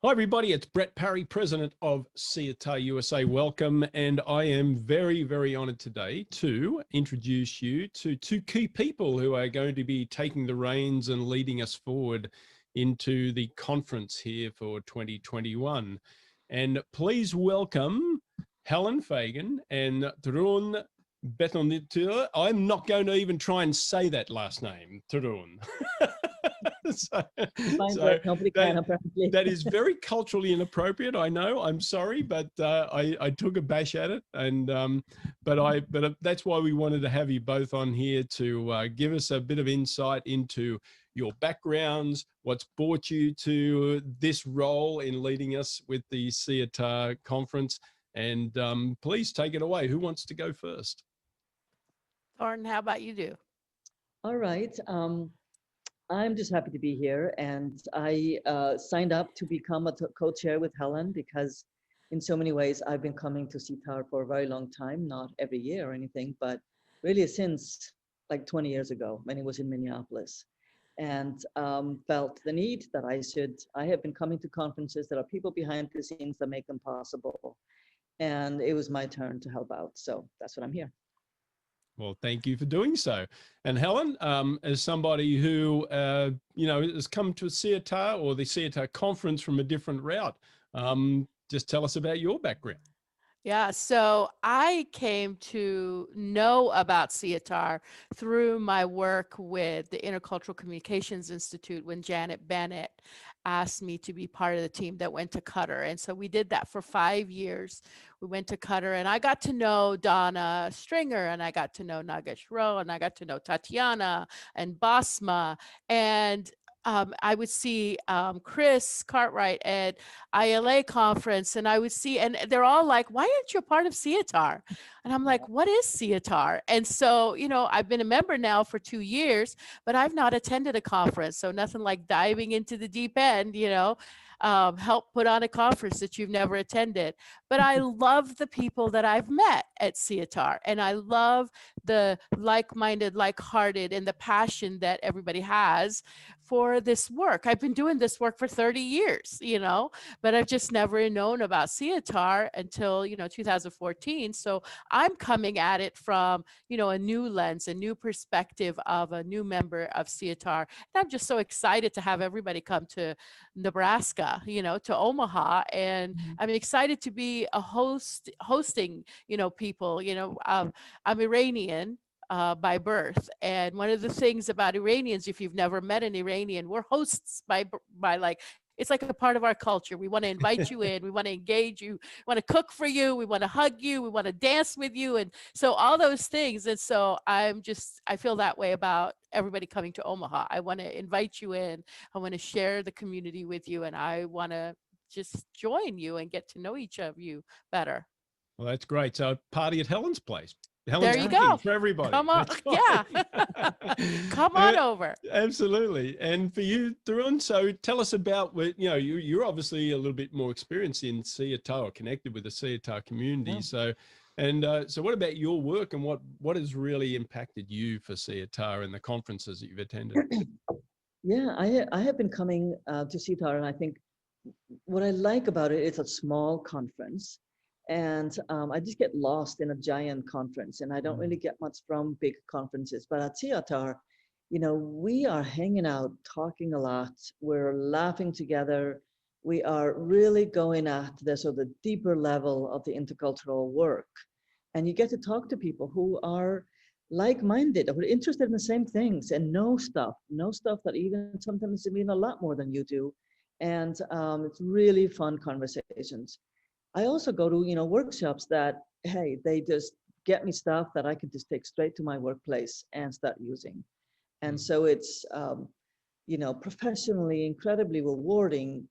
Hi, everybody. It's Brett Parry, president of SIETAR USA. Welcome. And I am very, very honored today to introduce you to two key people who are going to be taking the reins and leading us forward into the conference here for 2021. And please welcome Helen Fagan and Thorunn. I'm not going to even try and say that last name, Thorunn. That is very culturally inappropriate. I know. I'm sorry, but I took a bash at it, and but that's why we wanted to have you both on here to give us a bit of insight into your backgrounds, what's brought you to this role in leading us with the SIETAR conference, and please take it away. Who wants to go first? Thorunn, how about you do? All right. I'm just happy to be here, and I signed up to become a co-chair with Helen because in so many ways I've been coming to SIETAR for a very long time, not every year or anything, but really since like 20 years ago when it was in Minneapolis, and felt the need that I have been coming to conferences. There are people behind the scenes that make them possible, and it was my turn to help out. So that's what I'm here. Well, thank you for doing so. And Helen, as somebody who, has come to SIETAR or the SIETAR conference from a different route, just tell us about your background. Yeah, so I came to know about SIETAR through my work with the Intercultural Communications Institute when Janet Bennett asked me to be part of the team that went to Qatar. And so we did that for 5 years. We went to Qatar, and I got to know Donna Stringer, and I got to know Nagesh Rowe, and I got to know Tatiana and Basma. And I would see Chris Cartwright at ILA conference, and I would see, and they're all like, why aren't you a part of SIETAR? And I'm like, what is SIETAR? And so, I've been a member now for 2 years, but I've not attended a conference. So nothing like diving into the deep end, help put on a conference that you've never attended. But I love the people that I've met at SIETAR, and I love the like-minded, like-hearted, and the passion that everybody has for this work. I've been doing this work for 30 years, but I've just never known about SIETAR until, 2014. So I'm coming at it from, a new lens, a new perspective of a new member of SIETAR. And I'm just so excited to have everybody come to Nebraska, to Omaha. And I'm excited to be a hosting, people, I'm Iranian by birth. And one of the things about Iranians, if you've never met an Iranian, we're hosts by like, it's like a part of our culture. We want to invite you in. We want to engage you. We want to cook for you. We want to hug you. We want to dance with you. And so all those things. And so I feel that way about everybody coming to Omaha. I want to invite you in. I want to share the community with you. And I want to just join you and get to know each of you better. Well, that's great. So party at Helen's place. There you go. For everybody. Come on. Yeah. Come on over. Absolutely. And for you, Thorunn, so tell us about, you're obviously a little bit more experienced in SIETAR or connected with the SIETAR community. Yeah. So what about your work, and what has really impacted you for SIETAR and the conferences that you've attended? Yeah, I have been coming to SIETAR, and I think what I like about it is a small conference. And I just get lost in a giant conference, and I don't really get much from big conferences. But at SIETAR, we are hanging out, talking a lot. We're laughing together. We are really going at the sort of deeper level of the intercultural work. And you get to talk to people who are like-minded, or interested in the same things, and know stuff that even sometimes mean a lot more than you do. And it's really fun conversations. I also go to, workshops that, hey, they just get me stuff that I can just take straight to my workplace and start using. And so it's, professionally incredibly rewarding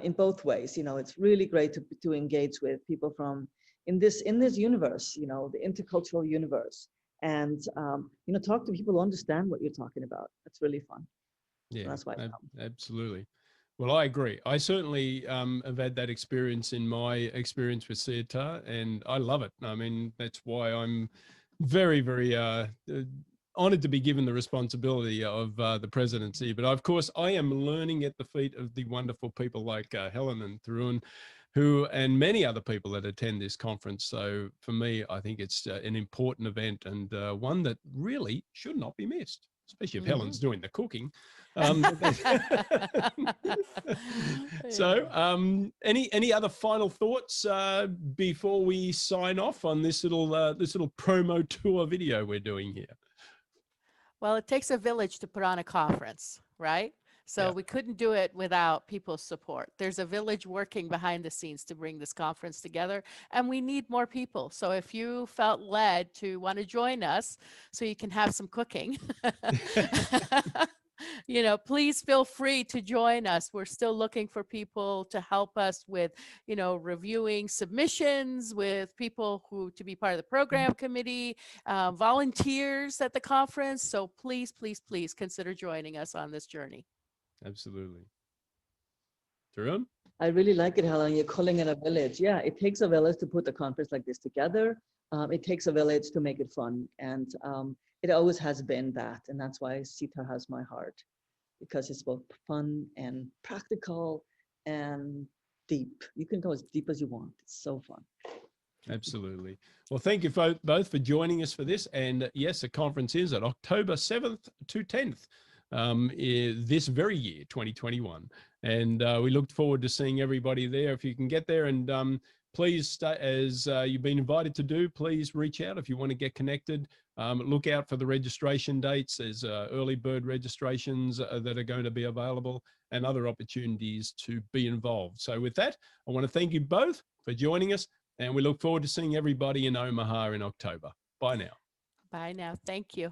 in both ways. It's really great to engage with people from in this universe, the intercultural universe, and, talk to people who understand what you're talking about. That's really fun. Yeah, so that's why absolutely. Well, I agree. I certainly have had that experience in my experience with SIETAR, and I love it. I mean, that's why I'm very, very honored to be given the responsibility of the presidency. But of course, I am learning at the feet of the wonderful people like Helen and Thorunn, and many other people that attend this conference. So for me, I think it's an important event, and one that really should not be missed, especially if Helen's doing the cooking. So any other final thoughts before we sign off on this little promo tour video we're doing here? Well, it takes a village to put on a conference, right? So we couldn't do it without people's support. There's a village working behind the scenes to bring this conference together, and we need more people. So if you felt led to want to join us so you can have some cooking, you know, please feel free to join us. We're still looking for people to help us with, you know, reviewing submissions, with people who to be part of the program committee, volunteers at the conference. So please, please, please consider joining us on this journey. Absolutely. Thorunn? I really like it, Helen. You're calling it a village. Yeah, it takes a village to put a conference like this together. It takes a village to make it fun. And it always has been that. And that's why SIETAR has my heart, because it's both fun and practical and deep. You can go as deep as you want. It's so fun. Absolutely. Well, thank you both for joining us for this. And yes, the conference is at October 7th to 10th. This very year, 2021. And we look forward to seeing everybody there. If you can get there, and please, as you've been invited to do, please reach out if you want to get connected. Look out for the registration dates. There's early bird registrations that are going to be available, and other opportunities to be involved. So with that, I want to thank you both for joining us, and we look forward to seeing everybody in Omaha in October. Bye now. Bye now. Thank you.